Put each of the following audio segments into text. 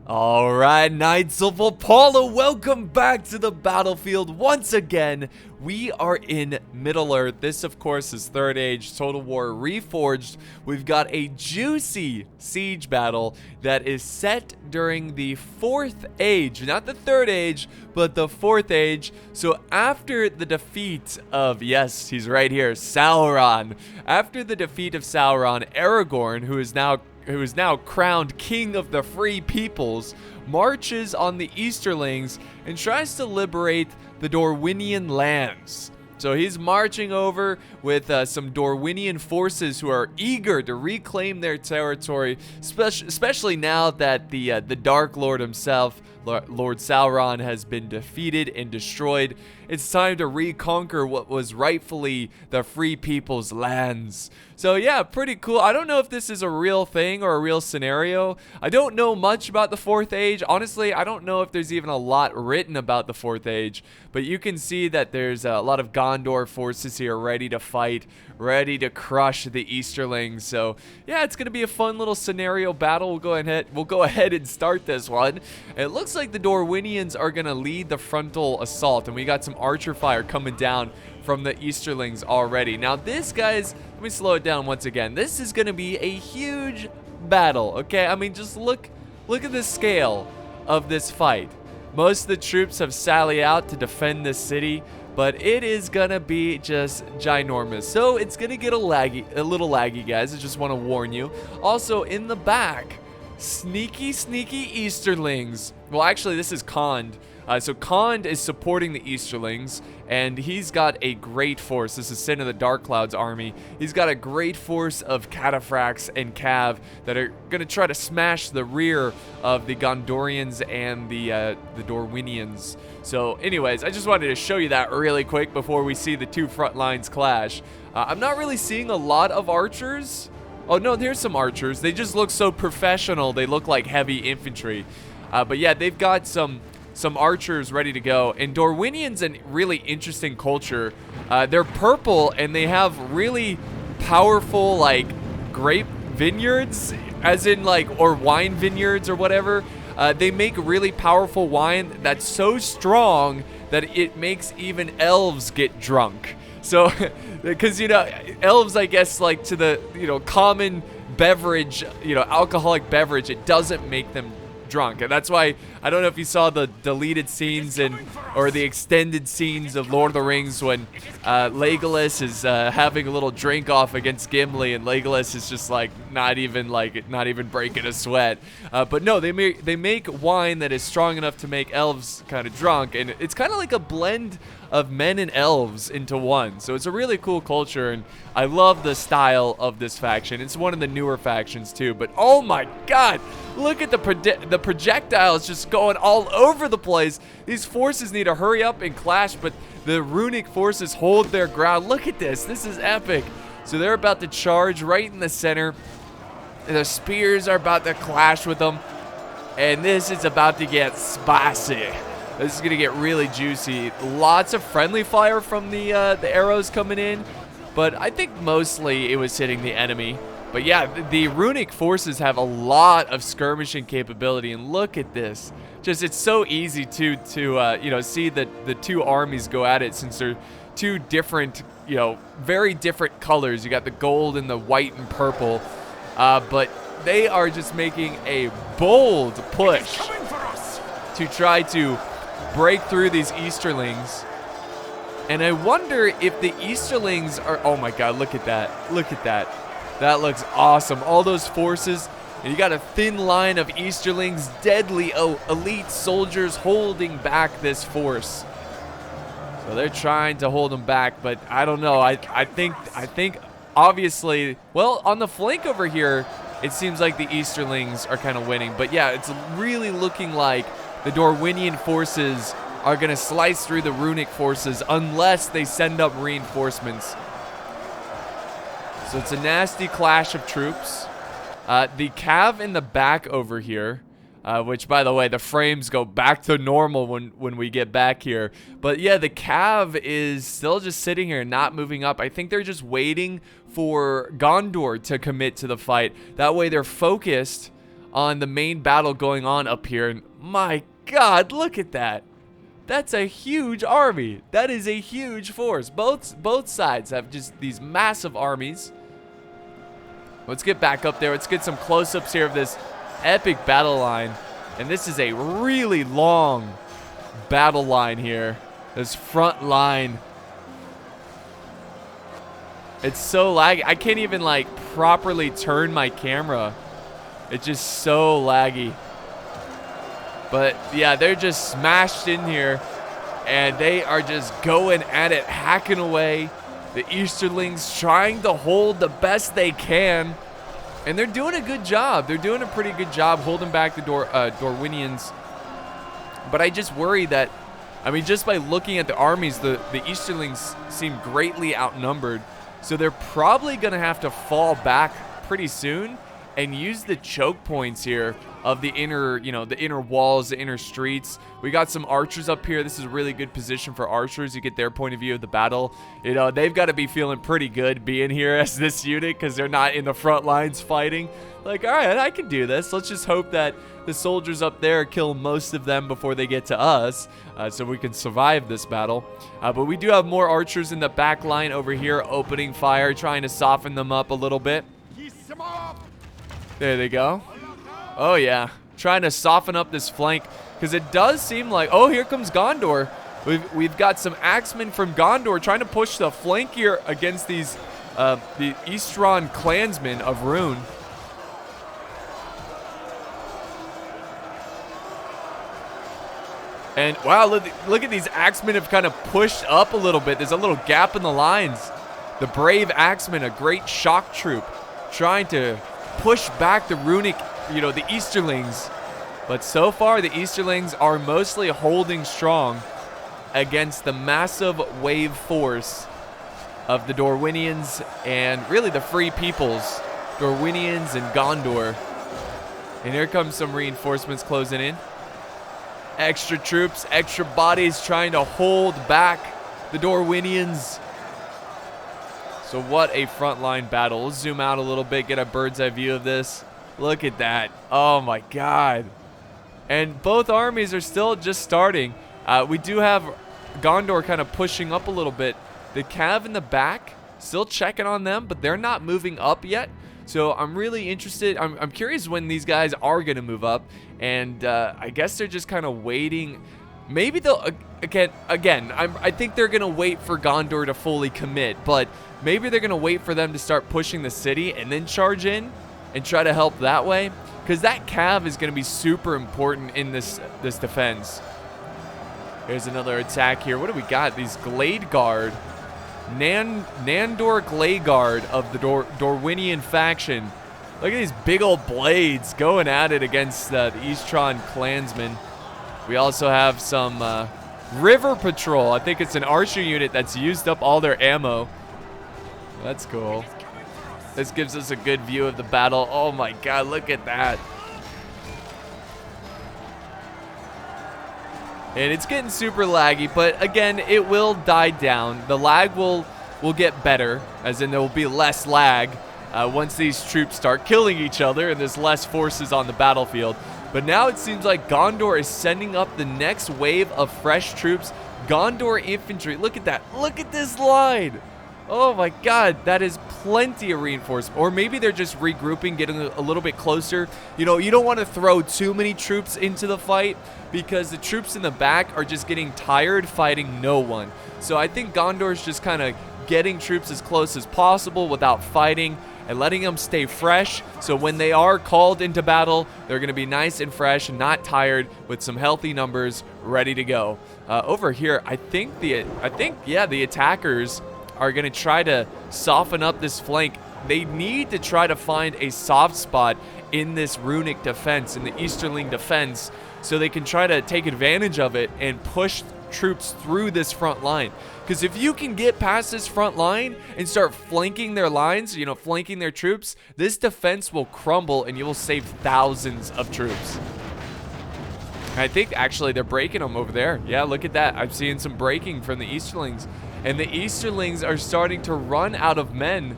Alright, Knights of Apollo, welcome back to the battlefield once again. We are in Middle-earth. This, of course, is 3rd Age, Total War Reforged. We've got a juicy siege battle that is set during the 4th Age. Not the 3rd Age, but the 4th Age. So after the defeat of, yes, he's right here, Sauron. After the defeat of Sauron, Aragorn, who is now crowned King of the Free Peoples, marches on the Easterlings and tries to liberate the Dorwinian lands. So he's marching over with some Dorwinian forces who are eager to reclaim their territory, especially now that the Dark Lord himself, Lord Sauron, has been defeated and destroyed. It's time to reconquer what was rightfully the Free People's lands. So yeah, pretty cool. I don't know if this is a real thing or a real scenario. I don't know much about the 4th Age. Honestly, I don't know if there's even a lot written about the 4th Age. But you can see that there's a lot of Gondor forces here ready to fight, ready to crush the Easterlings. So yeah, it's going to be a fun little scenario battle. We'll go ahead and start this one. It looks like the Dorwinians are going to lead the frontal assault. And we got some archer fire coming down from the Easterlings already. Now this, guys, let me slow it down once again. This is going to be a huge battle, okay? I mean, just look at the scale of this fight. Most of the troops have sallied out to defend this city, but it is going to be just ginormous. So it's going to get a little laggy, guys. I just want to warn you. Also, in the back, sneaky Easterlings. Well, actually, this is Khand. So Khand is supporting the Easterlings, and he's got a great force. This is Sin of the Dark Cloud's army. He's got a great force of cataphracts and cav that are going to try to smash the rear of the Gondorians and the Dorwinians. So anyways, I just wanted to show you that really quick before we see the two front lines clash. I'm not really seeing a lot of archers. Oh no, there's some archers. They just look so professional. They look like heavy infantry. But yeah, they've got some archers ready to go. And Dorwinians a really interesting culture. They're purple and they have really powerful like grape vineyards, as in like, or wine vineyards or whatever. They make really powerful wine that's so strong that it makes even elves get drunk. So, because, elves, I guess, like to the, common beverage, alcoholic beverage, it doesn't make them drunk. And that's why, I don't know if you saw the deleted scenes or the extended scenes of Lord of the Rings when Legolas is having a little drink off against Gimli, and Legolas is just like not even breaking a sweat. But no, they make wine that is strong enough to make elves kind of drunk, and it's kind of like a blend of men and elves into one. So it's a really cool culture, and I love the style of this faction. It's one of the newer factions too, but oh my god, look at the projectiles just going all over the place. These forces need to hurry up and clash, but the runic forces hold their ground. Look at this. This is epic. So they're about to charge right in the center. The spears are about to clash with them, and this is about to get spicy. This is going to get really juicy. Lots of friendly fire from the arrows coming in, but I think mostly it was hitting the enemy. But yeah, the runic forces have a lot of skirmishing capability, and look at this. Just, it's so easy to see the two armies go at it, since they're two different, very different colors. You got the gold and the white and purple, but they are just making a bold push to try to break through these Easterlings. And I wonder if the Easterlings are, oh my god, look at that. Look at that. That looks awesome. All those forces, and you got a thin line of Easterlings, deadly elite soldiers holding back this force. So they're trying to hold them back, but I don't know. I think obviously, well, on the flank over here, it seems like the Easterlings are kind of winning. But yeah, it's really looking like the Dorwinian forces are going to slice through the runic forces unless they send up reinforcements. So it's a nasty clash of troops. The cav in the back over here, which, by the way, the frames go back to normal when we get back here. But yeah, the cav is still just sitting here, not moving up. I think they're just waiting for Gondor to commit to the fight. That way they're focused on the main battle going on up here. And my God, look at that. That's a huge army. That is a huge force. Both sides have just these massive armies. Let's get back up there. Let's get some close-ups here of this epic battle line. And this is a really long battle line here. This front line. It's so laggy. I can't even like properly turn my camera. It's just so laggy. But yeah, they're just smashed in here. And they are just going at it, hacking away. The Easterlings trying to hold the best they can. And they're doing a good job. They're doing a pretty good job holding back the Dorwinians. But I just worry that, I mean, just by looking at the armies, the Easterlings seem greatly outnumbered. So they're probably going to have to fall back pretty soon and use the choke points here of the inner, you know, the inner walls, the inner streets. We got some archers up here. This is a really good position for archers. You get their point of view of the battle. You know, they've got to be feeling pretty good being here as this unit because they're not in the front lines fighting. Like, all right, I can do this. Let's just hope that the soldiers up there kill most of them before they get to us, so we can survive this battle. But we do have more archers in the back line over here opening fire, trying to soften them up a little bit. There they go. Oh, yeah. Trying to soften up this flank because it does seem like, oh, here comes Gondor. We've got some axemen from Gondor trying to push the flank here against these the Eastron clansmen of Rune. And wow, look at these axemen have kind of pushed up a little bit. There's a little gap in the lines. The brave axemen, a great shock troop, trying to push back the runic, you know, the Easterlings. But so far, the Easterlings are mostly holding strong against the massive wave force of the Dorwinians and really the Free Peoples, Dorwinians and Gondor. And here comes some reinforcements closing in. Extra troops, extra bodies trying to hold back the Dorwinians. So what a frontline battle. We'll zoom out a little bit, get a bird's eye view of this. Look at that. Oh my God. And both armies are still just starting. We do have Gondor kind of pushing up a little bit. The Cav in the back, still checking on them, but they're not moving up yet. So I'm really interested. I'm curious when these guys are going to move up. And I guess they're just kind of waiting. Maybe they'll, again, I think they're going to wait for Gondor to fully commit. But maybe they're going to wait for them to start pushing the city and then charge in and try to help that way. Because that Cav is going to be super important in this defense. There's another attack here. What do we got? These Glade Guard. Nandor Glade Guard of the Dorwinian faction. Look at these big old blades going at it against the Eastron clansmen. We also have some River Patrol. I think it's an archer unit that's used up all their ammo. That's cool. This gives us a good view of the battle. Oh my God, look at that. And it's getting super laggy, but again, it will die down. The lag will get better, as in there will be less lag once these troops start killing each other and there's less forces on the battlefield. But now it seems like Gondor is sending up the next wave of fresh troops. Gondor infantry, look at that. Look at this line. Oh my God, that is plenty of reinforcement. Or maybe they're just regrouping, getting a little bit closer. You know, you don't want to throw too many troops into the fight because the troops in the back are just getting tired fighting no one. So I think Gondor's just kind of getting troops as close as possible without fighting and letting them stay fresh. So when they are called into battle, they're going to be nice and fresh and not tired with some healthy numbers ready to go. Over here, I think the attackers are going to try to soften up this flank. They need to try to find a soft spot in this runic defense, in the Easterling defense, so they can try to take advantage of it and push troops through this front line. Because if you can get past this front line and start flanking their lines, you know, flanking their troops, this defense will crumble and you will save thousands of troops. I think actually they're breaking them over there. Yeah, look at that. I'm seeing some breaking from the Easterlings. And the Easterlings are starting to run out of men.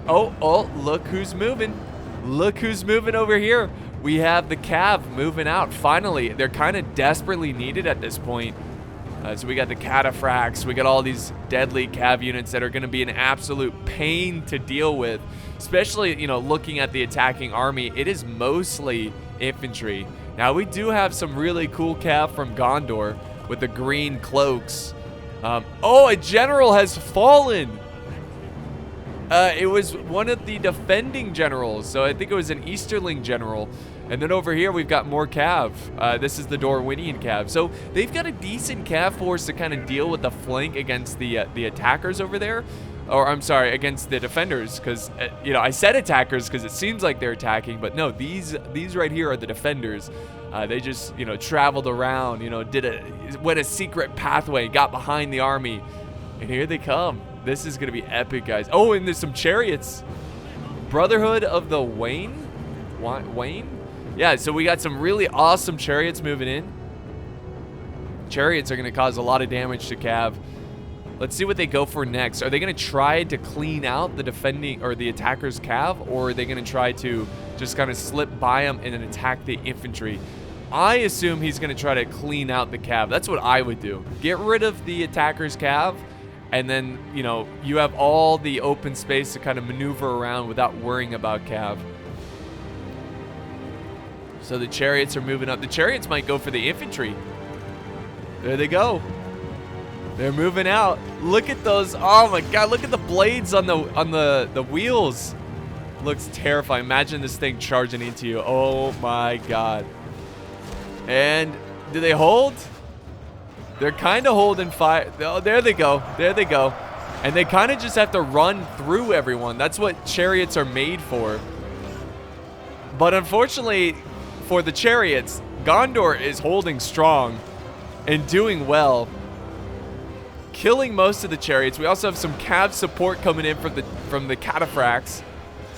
Oh, look who's moving. look who's moving over here. We have the Cav moving out. Finally, they're kind of desperately needed at this point. So we got the cataphracts. We got all these deadly Cav units that are going to be an absolute pain to deal with. Especially, you know, looking at the attacking army, it is mostly infantry. Now, we do have some really cool Cav from Gondor with the green cloaks. Oh, a general has fallen. It was one of the defending generals. So I think it was an Easterling general. And then over here, we've got more Cav. This is the Dorwinian Cav. So they've got a decent Cav force to kind of deal with the flank against the attackers over there. Or, I'm sorry, against the defenders. Because, you know, I said attackers because it seems like they're attacking. But no, these right here are the defenders. They just, you know, traveled around, you know, went a secret pathway, got behind the army. And here they come. This is going to be epic, guys. Oh, and there's some chariots. Brotherhood of the Wayne? Yeah, so we got some really awesome chariots moving in. Chariots are going to cause a lot of damage to Cav. Let's see what they go for next. Are they going to try to clean out the defending or the attacker's Cav, or are they going to try to just kind of slip by them and then attack the infantry? I assume he's going to try to clean out the Cav. That's what I would do. Get rid of the attacker's Cav, and then, you know, you have all the open space to kind of maneuver around without worrying about Cav. So the chariots are moving up. The chariots might go for the infantry. There they go. They're moving out. Look at those. Oh my god, look at the blades on the wheels. Looks terrifying. Imagine this thing charging into you. Oh my god. And do they hold? They're kind of holding fire. Oh, there they go. There they go. And they kind of just have to run through everyone. That's what chariots are made for. But unfortunately, for the chariots, Gondor is holding strong and doing well, killing most of the chariots. We also have some Cav support coming in from the cataphracts,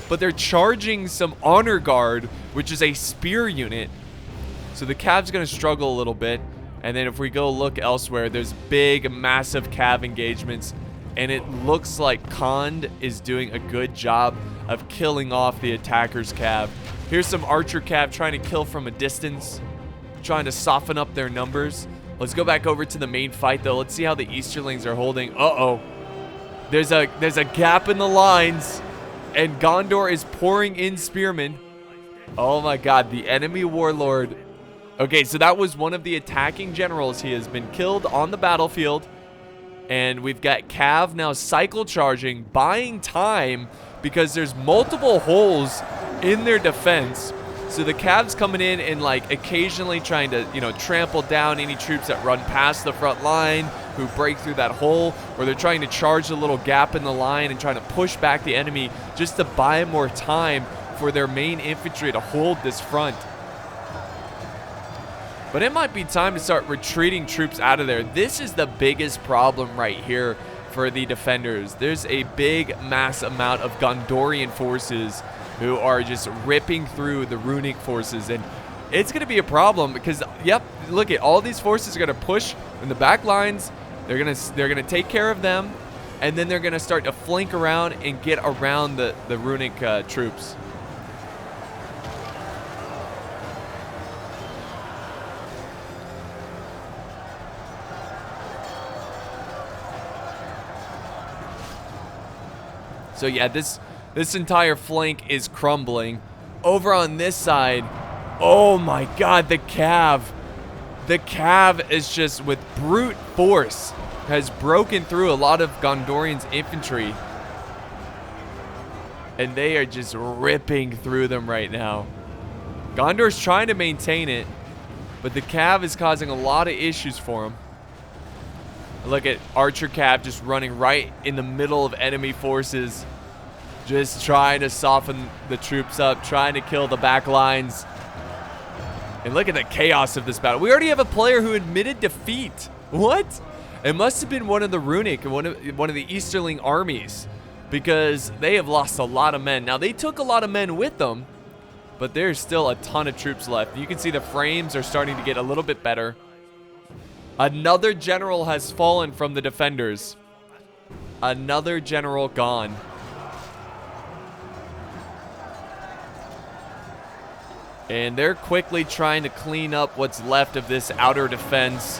but they're charging some honor guard, which is a spear unit. So the Cav's going to struggle a little bit. And then if we go look elsewhere, there's big, massive Cav engagements, and it looks like Khand is doing a good job of killing off the attacker's Cav. Here's some archer Cav trying to kill from a distance, trying to soften up their numbers. Let's go back over to the main fight, though. Let's see how the Easterlings are holding. Uh-oh. There's a gap in the lines, and Gondor is pouring in spearmen. Oh my god, the enemy warlord. Okay, so that was one of the attacking generals. He has been killed on the battlefield. And we've got Cav now cycle charging, buying time because there's multiple holes in their defense. So the Cav's coming in and like occasionally trying to, you know, trample down any troops that run past the front line, who break through that hole, or they're trying to charge a little gap in the line and trying to push back the enemy just to buy more time for their main infantry to hold this front. But it might be time to start retreating troops out of there. This is the biggest problem right here for the defenders. There's a big mass amount of Gondorian forces who are just ripping through the runic forces, and it's going to be a problem because, yep, look at all these forces are going to push in the back lines. They're going to take care of them, and then they're going to start to flank around and get around the runic troops. So yeah, this entire flank is crumbling. Over on this side, oh my god, the Cav. The Cav is just with brute force has broken through a lot of Gondorian's infantry. And they are just ripping through them right now. Gondor's trying to maintain it, but the Cav is causing a lot of issues for him. Look at Archer Cav just running right in the middle of enemy forces. Just trying to soften the troops up, trying to kill the back lines. And look at the chaos of this battle. We already have a player who admitted defeat. What? It must have been one of the runic, one of the Easterling armies, because they have lost a lot of men. Now, they took a lot of men with them, but there's still a ton of troops left. You can see the frames are starting to get a little bit better. Another general has fallen from the defenders. Another general gone. And they're quickly trying to clean up what's left of this outer defense.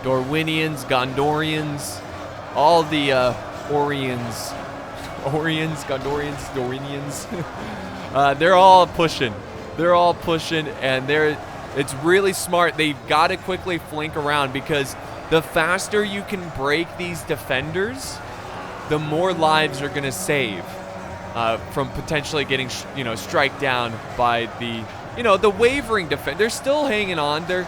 Dorwinians, Gondorians, all the Orions, Gondorians, Dorwinians. They're all pushing. They're all pushing, and it's really smart. They've got to quickly flank around, because the faster you can break these defenders, the more lives you're going to save from potentially getting, strike down by the, the wavering defense. They're still hanging on. They're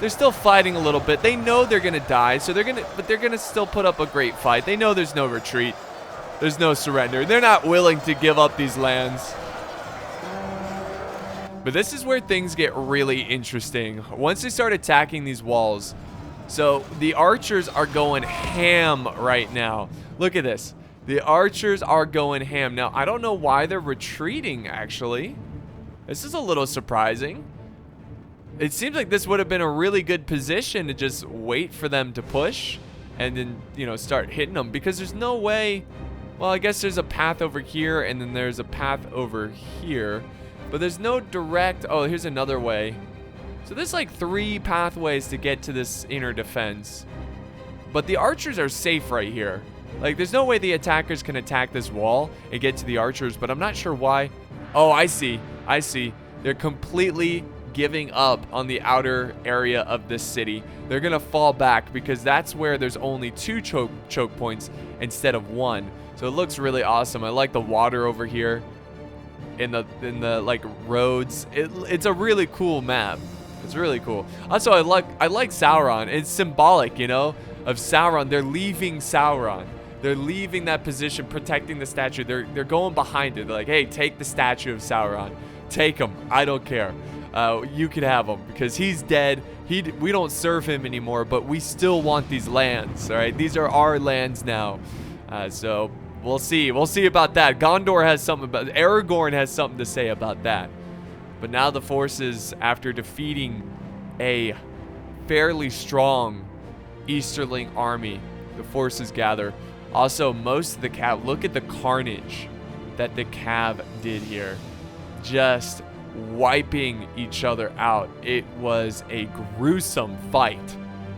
still fighting a little bit. They know they're going to die, so they're going to still put up a great fight. They know there's no retreat. There's no surrender. They're not willing to give up these lands. But this is where things get really interesting. Once they start attacking these walls, so the archers are going ham right now. Look at this. The archers are going ham. Now, I don't know why they're retreating, actually. This is a little surprising. It seems like this would have been a really good position to just wait for them to push and then, start hitting them, because there's no way. Well, I guess there's a path over here, and then there's a path over here. But there's no direct... Oh, here's another way. So there's like 3 pathways to get to this inner defense. But the archers are safe right here. Like, there's no way the attackers can attack this wall and get to the archers, but I'm not sure why. Oh, I see. I see. They're completely giving up on the outer area of this city. They're going to fall back, because that's where there's only 2 choke points instead of 1. So it looks really awesome. I like the water over here. In the like roads, it's a really cool map. It's really cool. Also, I like Sauron. It's symbolic, of Sauron. They're leaving Sauron. They're leaving that position, protecting the statue. They're going behind it. They're like, hey, take the statue of Sauron. Take him. I don't care. You can have him, because he's dead. We don't serve him anymore, but we still want these lands. All right, these are our lands now. So. We'll see. We'll see about that. Gondor has something about... Aragorn has something to say about that. But now the forces, after defeating a fairly strong Easterling army, the forces gather. Also, most of the Cav... Look at the carnage that the Cav did here. Just wiping each other out. It was a gruesome fight.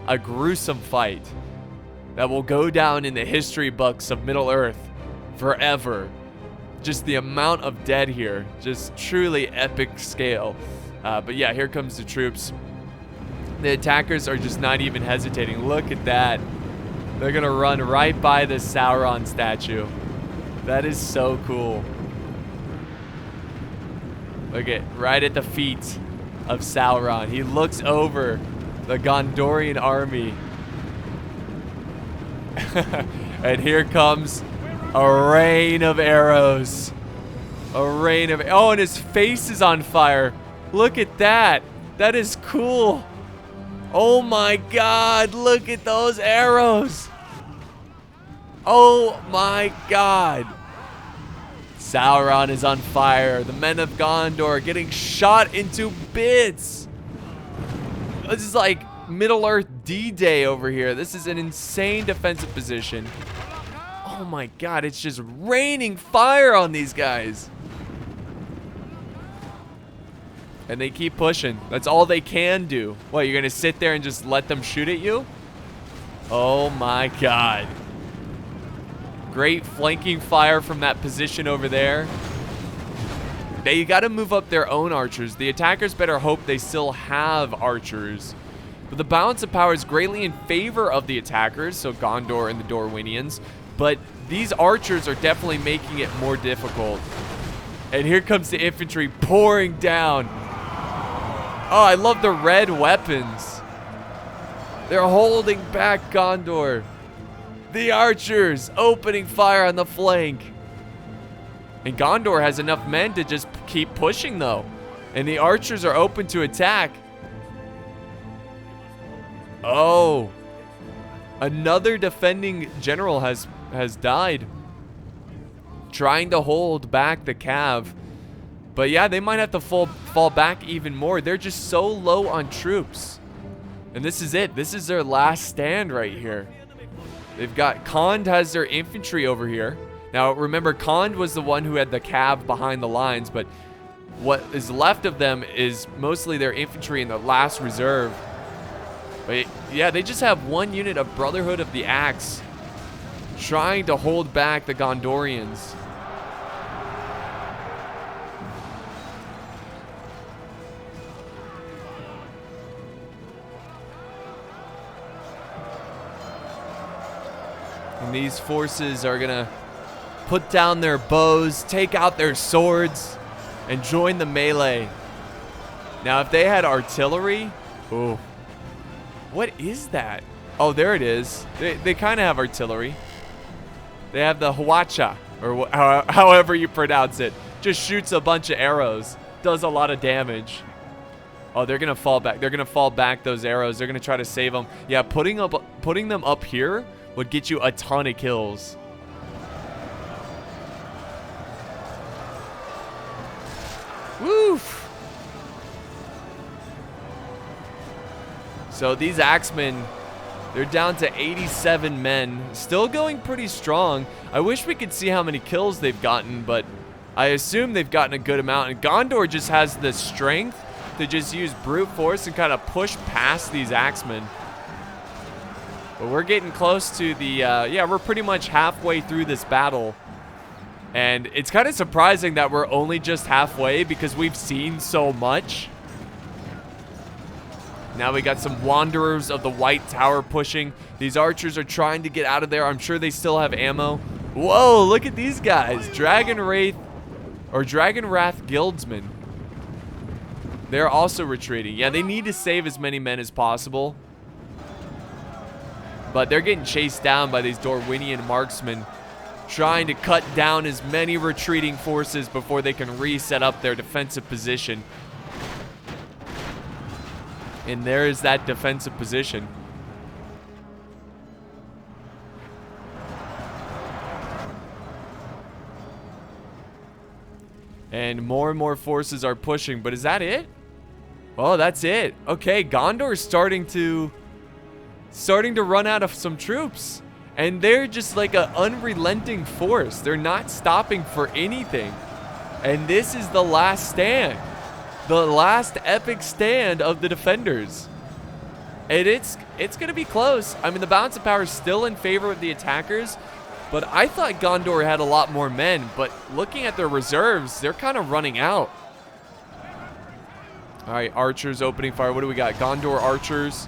A gruesome fight that will go down in the history books of Middle-earth forever. Just the amount of dead here, just truly epic scale. But yeah, here comes the troops. The attackers are just not even hesitating. Look at that. They're gonna run right by the Sauron statue. That is so cool. Look at right at the feet of Sauron. He looks over the Gondorian army. And here comes a rain of arrows. A rain of... Oh, and his face is on fire. Look at that. That is cool. Oh my god. Look at those arrows. Oh my god. Sauron is on fire. The men of Gondor are getting shot into bits. This is like Middle-earth D-Day over here. This is an insane defensive position. Oh my god, it's just raining fire on these guys. And they keep pushing. That's all they can do. What, you're gonna sit there and just let them shoot at you? Oh my god. Great flanking fire from that position over there. They gotta move up their own archers. The attackers better hope they still have archers. But the balance of power is greatly in favor of the attackers, so Gondor and the Dorwinians. But these archers are definitely making it more difficult. And here comes the infantry pouring down. Oh, I love the red weapons. They're holding back Gondor. The archers opening fire on the flank. And Gondor has enough men to just keep pushing, though. And the archers are open to attack. Oh. Another defending general has died. Trying to hold back the Cav. But yeah, they might have to fall back even more. They're just so low on troops. And this is it. This is their last stand right here. They've got... Khand has their infantry over here. Now, remember, Khand was the one who had the Cav behind the lines, but what is left of them is mostly their infantry and the last reserve. But yeah, they just have one unit of Brotherhood of the Axe trying to hold back the Gondorians. And these forces are gonna put down their bows, take out their swords, and join the melee. Now, if they had artillery, ooh, what is that? Oh, there it is. They kind of have artillery. They have the Hwacha, or however you pronounce it. Just shoots a bunch of arrows. Does a lot of damage. Oh, they're gonna fall back. They're gonna fall back, those arrows. They're gonna try to save them. Yeah, putting them up here would get you a ton of kills. Woof. So these axemen, they're down to 87 men. Still going pretty strong. I wish we could see how many kills they've gotten, but I assume they've gotten a good amount. And Gondor just has the strength to just use brute force and kind of push past these axemen. But we're getting close to the, yeah, we're pretty much halfway through this battle. And it's kind of surprising that we're only just halfway because we've seen so much. Now we got some Wanderers of the White Tower pushing. These archers are trying to get out of there. I'm sure they still have ammo. Whoa, look at these guys. Dragon Wrath Guildsmen. They're also retreating. Yeah, they need to save as many men as possible. But they're getting chased down by these Dorwinian marksmen, trying to cut down as many retreating forces before they can reset up their defensive position. And there is that defensive position. And more forces are pushing, but is that it? Oh, that's it. Okay, Gondor is starting to run out of some troops. And they're just like an unrelenting force. They're not stopping for anything. And this is the last stand. The last epic stand of the defenders. And it's going to be close. I mean, the balance of power is still in favor of the attackers. But I thought Gondor had a lot more men. But looking at their reserves, they're kind of running out. All right, archers opening fire. What do we got? Gondor archers.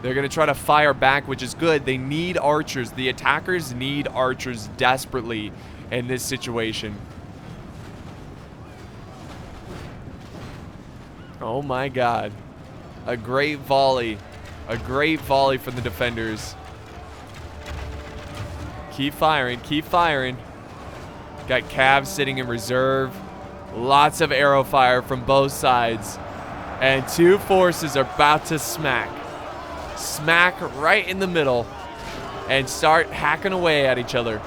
They're going to try to fire back, which is good. They need archers. The attackers need archers desperately in this situation. Oh my god. A great volley. A great volley from the defenders. Keep firing. Keep firing. Got Cavs sitting in reserve. Lots of arrow fire from both sides. And two forces are about to smack. Smack right in the middle and start hacking away at each other.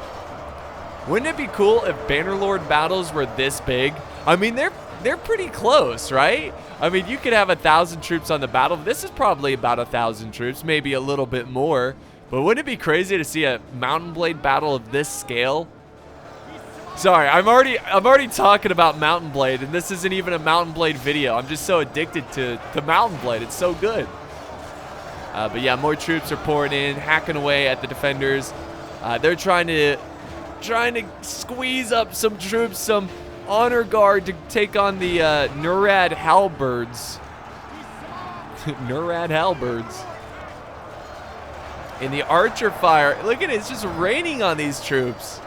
Wouldn't it be cool if Bannerlord battles were this big? I mean, they're pretty close, right? I mean, you could have 1,000 troops on the battle. This is probably about 1,000 troops, maybe a little bit more. But wouldn't it be crazy to see a Mountain Blade battle of this scale? Sorry, I'm already talking about Mountain Blade, and this isn't even a Mountain Blade video. I'm just so addicted to Mountain Blade. It's so good. But yeah, more troops are pouring in, hacking away at the defenders. They're trying to squeeze up some troops, some honor guard to take on the Nurad Halberds. Nurad Halberds. And the archer fire, look at it, it's just raining on these troops.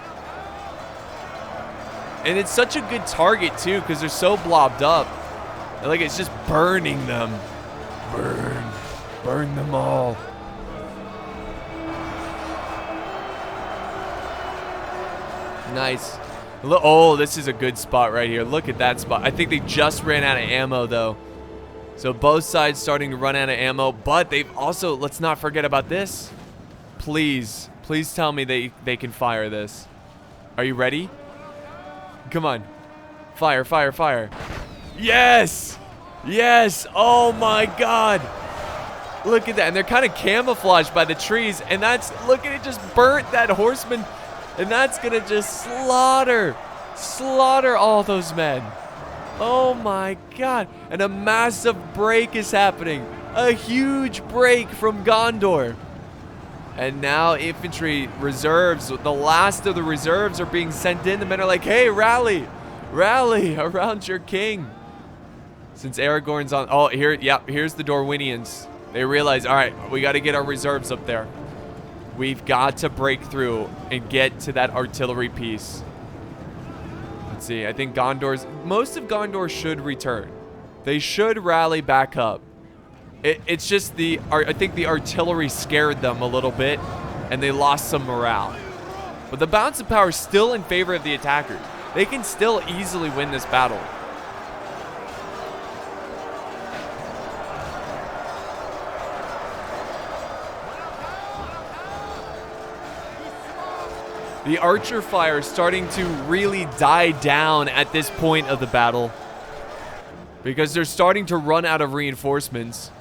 And it's such a good target too, because they're so blobbed up. And like, it's just burning them. Burn them all. Nice. Oh, this is a good spot right here. Look at that spot. I think they just ran out of ammo, though. So both sides starting to run out of ammo. But they've also, let's not forget about this. Please tell me they can fire this. Are you ready? Come on. Fire, fire, fire. Yes! Yes! Oh, my God. Look at that. And they're kind of camouflaged by the trees. And that's, look at it, just burnt that horseman. And that's going to just slaughter all those men. Oh my god. And a massive break is happening. A huge break from Gondor. And now infantry reserves, the last of the reserves are being sent in. The men are like, hey, rally. Rally around your king. Since Aragorn's on, oh, here, yep, here's the Dorwinians. They realize, all right, we got to get our reserves up there. We've got to break through and get to that artillery piece. Let's see, I think most of Gondor should return. They should rally back up. It's just I think the artillery scared them a little bit and they lost some morale. But the balance of power is still in favor of the attackers. They can still easily win this battle. The archer fire is starting to really die down at this point of the battle because they're starting to run out of reinforcements.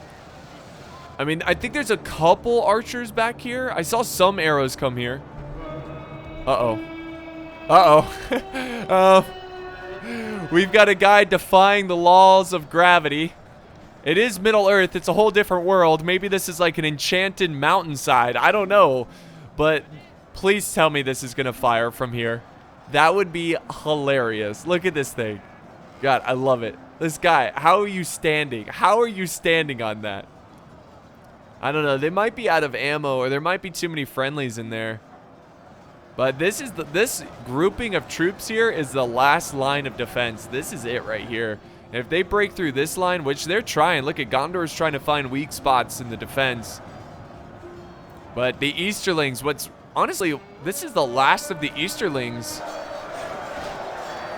I mean, I think there's a couple archers back here. I saw some arrows come here. Uh-oh. Uh-oh. We've got a guy defying the laws of gravity. It is Middle-earth. It's a whole different world. Maybe this is like an enchanted mountainside. I don't know. But please tell me this is going to fire from here. That would be hilarious. Look at this thing. God, I love it. This guy, how are you standing? How are you standing on that? I don't know. They might be out of ammo or there might be too many friendlies in there. But this grouping of troops here is the last line of defense. This is it right here. And if they break through this line, which they're trying. Look at Gondor's trying to find weak spots in the defense. But the Easterlings, honestly, this is the last of the Easterlings.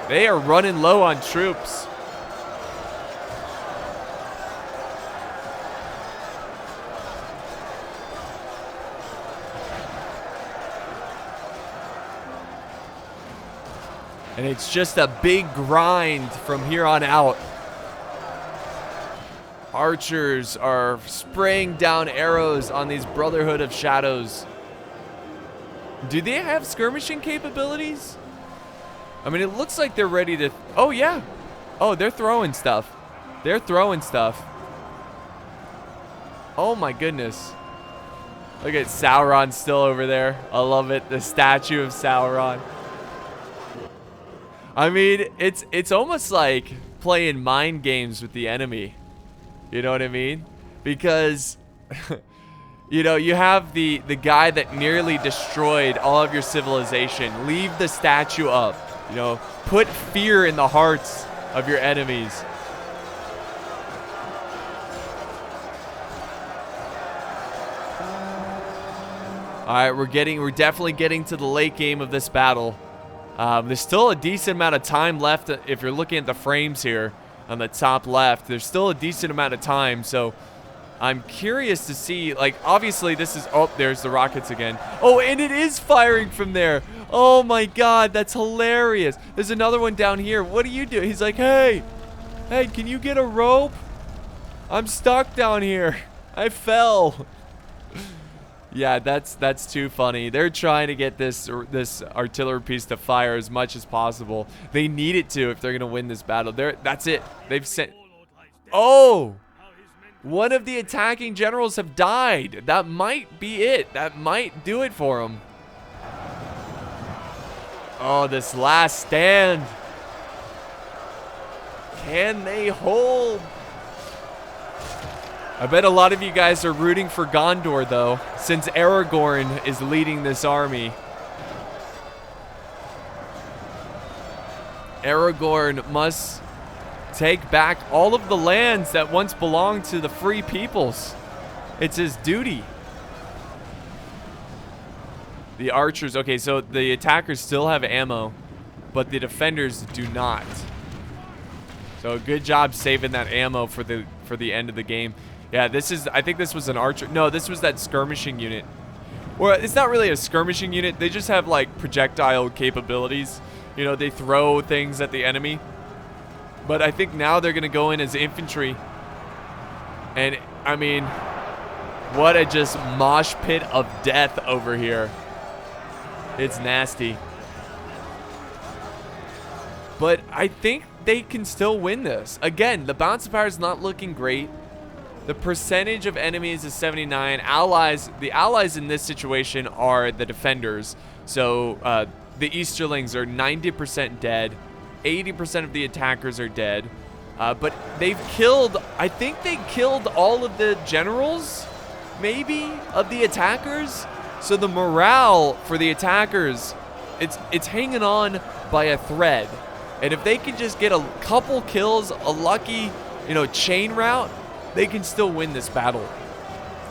They are running low on troops. And it's just a big grind from here on out. Archers are spraying down arrows on these Brotherhood of Shadows. Do they have skirmishing capabilities? I mean, it looks like they're ready to... Oh, yeah. Oh, they're throwing stuff. They're throwing stuff. Oh, my goodness. Look at Sauron still over there. I love it. The statue of Sauron. I mean, it's almost like playing mind games with the enemy. You know what I mean? Because... You know, you have the guy that nearly destroyed all of your civilization. Leave the statue up. You know, put fear in the hearts of your enemies. All right, we're definitely getting to the late game of this battle. There's still a decent amount of time left. If you're looking at the frames here on the top left, there's still a decent amount of time. So I'm curious to see, like, obviously this is, oh, there's the rockets again. Oh, and it is firing from there. Oh my God, that's hilarious. There's another one down here. What do you do? He's like, hey, can you get a rope? I'm stuck down here. I fell. Yeah, that's too funny. They're trying to get this artillery piece to fire as much as possible. They need it to if they're gonna win this battle. That's it. They've sent. Oh. One of the attacking generals have died. That might be it. That might do it for them. Oh, this last stand. Can they hold? I bet a lot of you guys are rooting for Gondor, though, since Aragorn is leading this army. Aragorn must take back all of the lands that once belonged to the free peoples. It's his duty. The archers, okay, so the attackers still have ammo, but the defenders do not. So good job saving that ammo for the end of the game. Yeah, I think this was an archer. No, this was that skirmishing unit. Well, it's not really a skirmishing unit. They just have like projectile capabilities. You know, they throw things at the enemy. But I think now they're going to go in as infantry. And, I mean, what a just mosh pit of death over here. It's nasty. But I think they can still win this. Again, the balance of power is not looking great. The percentage of enemies is 79. The allies in this situation are the defenders. So the Easterlings are 90% dead. 80% of the attackers are dead. But they've killed, I think they killed all of the generals, maybe, of the attackers. So the morale for the attackers, it's hanging on by a thread. And if they can just get a couple kills, a lucky, chain route, they can still win this battle.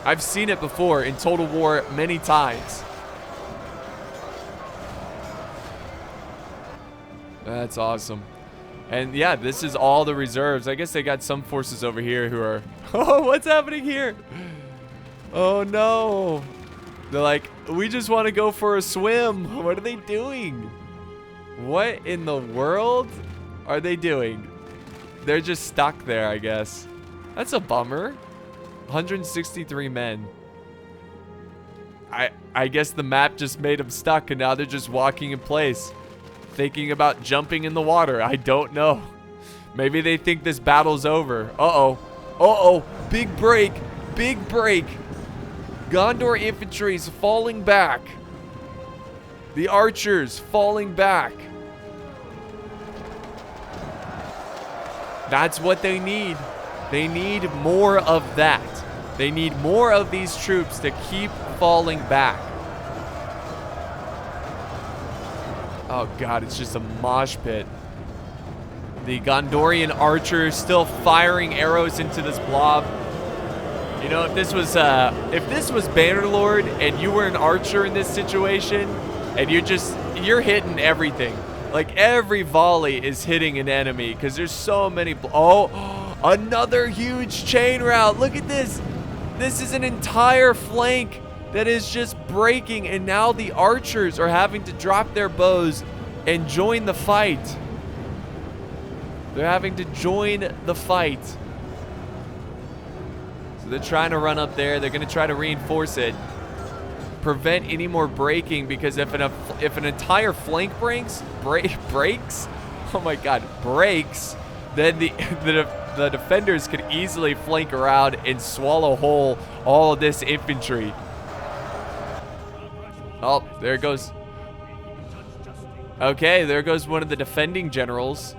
I've seen it before in Total War many times. That's awesome. And yeah, this is all the reserves. I guess they got some forces over here who are... Oh, what's happening here? Oh no. They're like, we just want to go for a swim. What are they doing? What in the world are they doing? They're just stuck there, I guess. That's a bummer. 163 men. I guess the map just made them stuck and now they're just walking in place. Thinking about jumping in the water. I don't know. Maybe they think this battle's over. Uh-oh. Uh-oh. Big break. Big break. Gondor infantry's falling back. The archers falling back. That's what they need. They need more of that. They need more of these troops to keep falling back. Oh god, it's just a mosh pit. The Gondorian archers still firing arrows into this blob. If this was Bannerlord and you were an archer in this situation, and you're hitting everything. Like every volley is hitting an enemy because there's so many. Oh, another huge chain route. Look at this. This is an entire flank that is just breaking, and now the archers are having to drop their bows and join the fight. They're having to join the fight. So they're trying to run up there. They're going to try to reinforce it. Prevent any more breaking, because if an entire flank breaks, oh my god, breaks, then the defenders could easily flank around and swallow whole all of this infantry. Oh, there it goes. Okay, there goes one of the defending generals.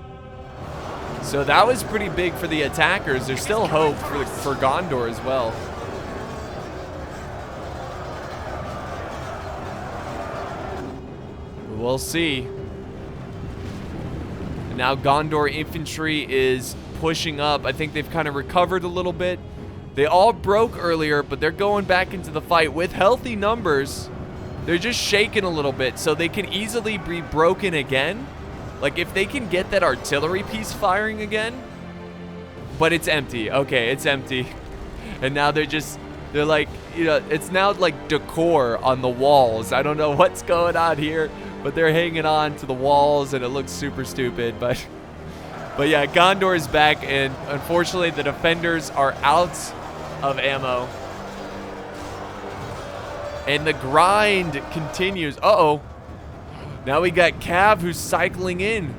So that was pretty big for the attackers. There's still hope for Gondor as well. We'll see. And now Gondor infantry is pushing up. I think they've kind of recovered a little bit. They all broke earlier, but they're going back into the fight with healthy numbers. They're just shaking a little bit, so they can easily be broken again. Like if they can get that artillery piece firing again. But it's empty. Okay, it's empty. And now they're like, it's now like decor on the walls. I don't know what's going on here, but they're hanging on to the walls and it looks super stupid. But yeah, Gondor is back, and unfortunately the defenders are out of ammo. And the grind continues. Uh-oh. Now we got Cav who's cycling in.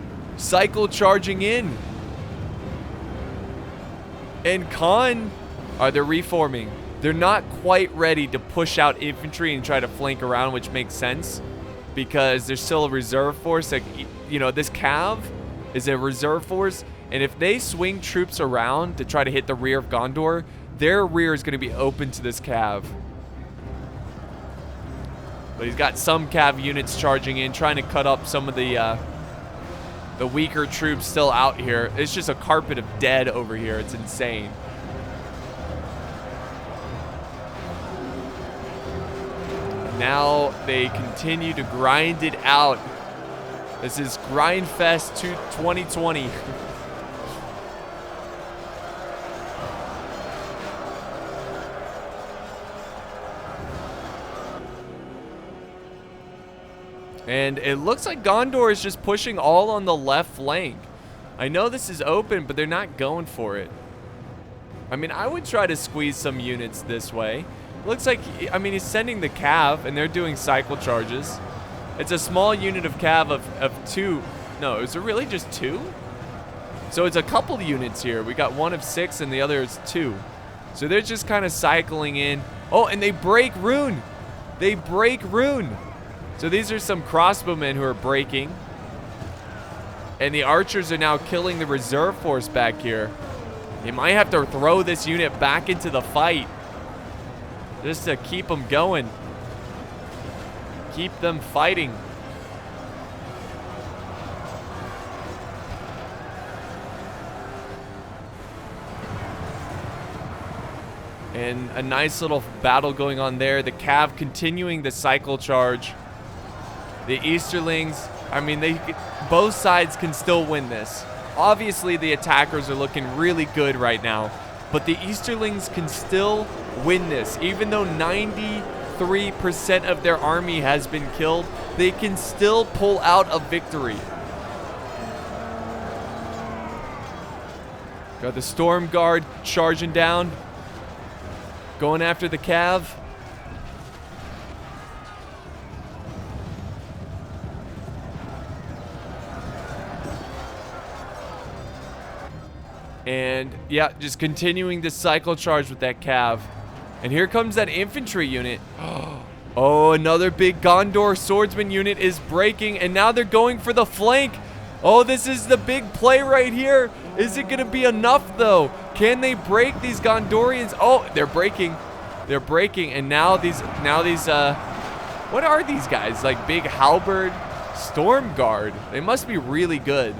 Charging in. And Khan, they're reforming. They're not quite ready to push out infantry and try to flank around, which makes sense. Because there's still a reserve force. Like, this Cav is a reserve force. And if they swing troops around to try to hit the rear of Gondor, their rear is going to be open to this Cav. But he's got some Cav units charging in, trying to cut up some of the weaker troops still out here. It's just a carpet of dead over here. It's insane. Now they continue to grind it out. This is Grindfest 2020. And it looks like Gondor is just pushing all on the left flank. I know this is open, but they're not going for it. I mean, I would try to squeeze some units this way. Looks like, he's sending the Cav, and they're doing cycle charges. It's a small unit of Cav of two. No, is it really just two? So it's a couple units here. We got 1 of 6 and the other is 2. So they're just kind of cycling in. Oh, and they break rune. They break rune. So these are some crossbowmen who are breaking. And the archers are now killing the reserve force back here. You might have to throw this unit back into the fight just to keep them going. Keep them fighting. And a nice little battle going on there. The Cav continuing the cycle charge. The Easterlings, I mean, both sides can still win this. Obviously, the attackers are looking really good right now, but the Easterlings can still win this. Even though 93% of their army has been killed, they can still pull out a victory. Got the Storm Guard charging down, going after the Cav. And yeah, just continuing this cycle charge with that Cav. And here comes that infantry unit. Oh, another big Gondor swordsman unit is breaking, and now they're going for the flank. Oh, this is the big play right here. Is it gonna be enough though? Can they break these Gondorians? Oh, they're breaking. They're breaking, and now these what are these guys? Like big halberd storm guard. They must be really good,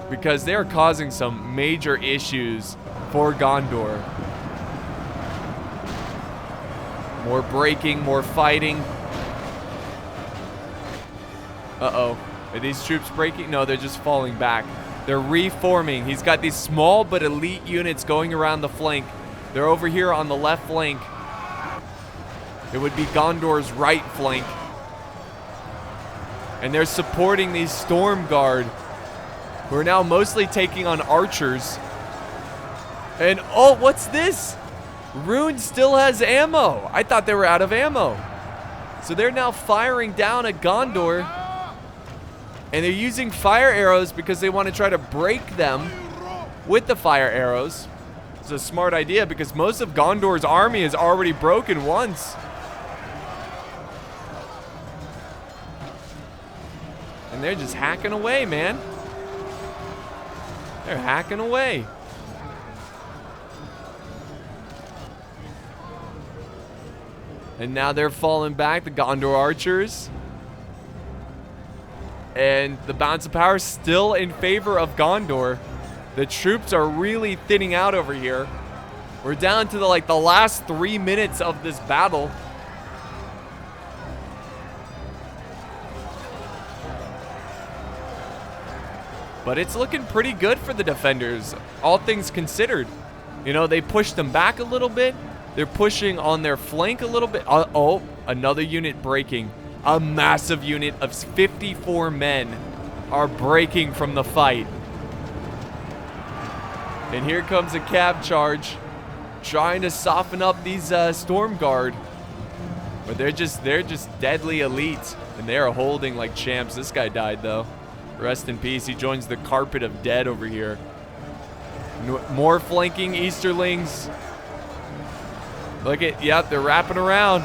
because they're causing some major issues for Gondor. More breaking, more fighting. Uh-oh. Are these troops breaking? No, they're just falling back. They're reforming. He's got these small but elite units going around the flank. They're over here on the left flank. It would be Gondor's right flank. And they're supporting these Storm Guard, who are now mostly taking on archers. And oh, what's this? Rune still has ammo. I thought they were out of ammo. So they're now firing down at Gondor. And they're using fire arrows because they want to try to break them with the fire arrows. It's a smart idea because most of Gondor's army is already broken once. And they're just hacking away, man. They're hacking away. And now they're falling back, the Gondor archers. And the balance of power is still in favor of Gondor. The troops are really thinning out over here. We're down to the last 3 minutes of this battle. But it's looking pretty good for the defenders, all things considered. You know, they pushed them back a little bit. They're pushing on their flank a little bit. Oh, another unit breaking. A massive unit of 54 men are breaking from the fight. And here comes a Cav charge, trying to soften up these Storm Guard. But they're just deadly elite, and they are holding like champs. This guy died though. Rest in peace. He joins the carpet of dead over here. More flanking Easterlings. Look at, yep, they're wrapping around.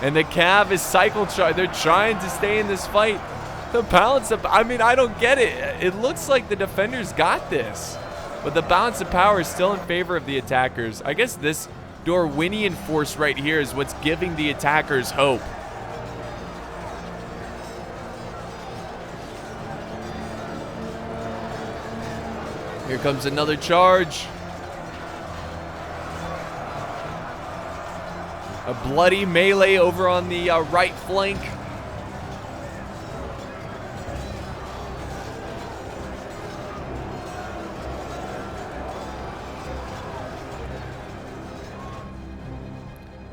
And the Cav is cycle charge. They're trying to stay in this fight. The balance of, I mean, I don't get it. It looks like the defenders got this. But the balance of power is still in favor of the attackers. I guess this Dorwinian force right here is what's giving the attackers hope. Here comes another charge. A bloody melee over on the right flank.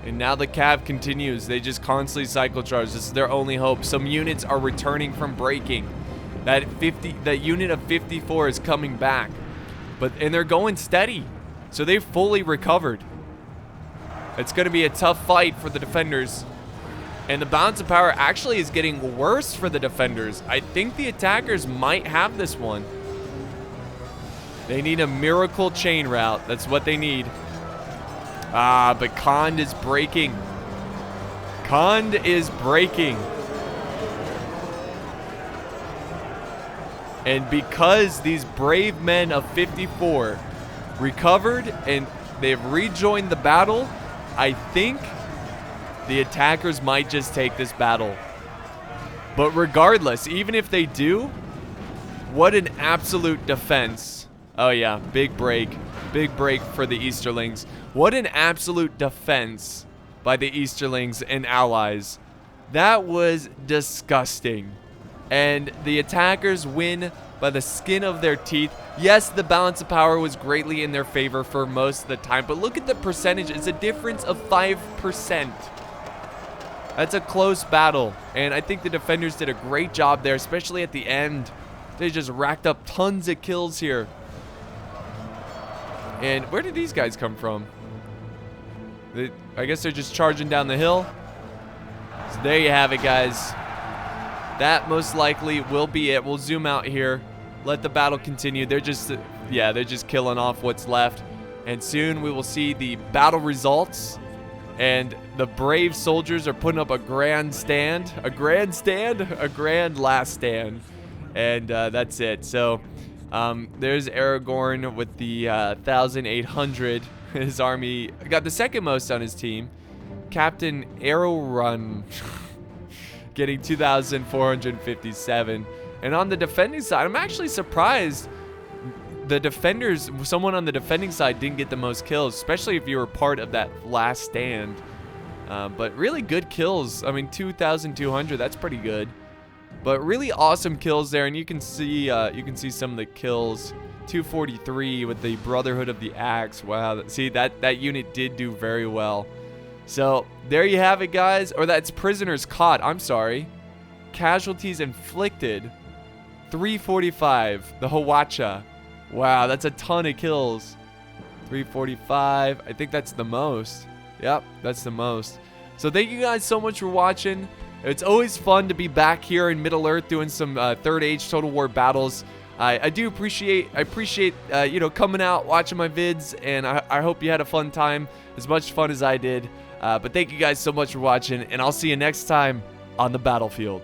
And now the Cav continues. They just constantly cycle charge. This is their only hope. Some units are returning from breaking. That unit of 54 is coming back. And they're going steady. So they've fully recovered. It's going to be a tough fight for the defenders. And the balance of power actually is getting worse for the defenders. I think the attackers might have this one. They need a miracle chain route. That's what they need. Ah, but Khand is breaking. Khand is breaking. And because these brave men of 54 recovered and they've rejoined the battle, I think the attackers might just take this battle. But regardless, even if they do, what an absolute defense. Oh yeah, big break. Big break for the Easterlings. What an absolute defense by the Easterlings and allies. That was disgusting. And the attackers win by the skin of their teeth. Yes, the balance of power was greatly in their favor for most of the time, but look at the percentage. It's a difference of 5%. That's a close battle, and I think the defenders did a great job there, especially at the end. They just racked up tons of kills here. And where did these guys come from? I guess they're just charging down the hill. So there you have it, guys. That most likely will be it. We'll zoom out here. Let the battle continue. They're just, yeah, they're just killing off what's left. And soon we will see the battle results. And the brave soldiers are putting up a grand stand. A grand stand? A grand last stand. And that's it. So there's Aragorn with the 1,800. His army got the second most on his team. Captain Arrowrun getting 2,457. And on the defending side, I'm actually surprised the defenders, someone on the defending side didn't get the most kills, especially if you were part of that last stand. But really good kills. I mean, 2,200, that's pretty good. But really awesome kills there, and you can see some of the kills. 243 with the Brotherhood of the Axe. Wow, see, that unit did do very well. So there you have it, guys. Or that's prisoners caught. I'm sorry. Casualties inflicted. 345. The Hawacha. Wow, that's a ton of kills. 345. I think that's the most. Yep, that's the most. So thank you guys so much for watching. It's always fun to be back here in Middle-earth doing some Third Age Total War battles. I do appreciate, you know, coming out, watching my vids, and I hope you had a fun time, as much fun as I did. But thank you guys so much for watching, and I'll see you next time on the battlefield.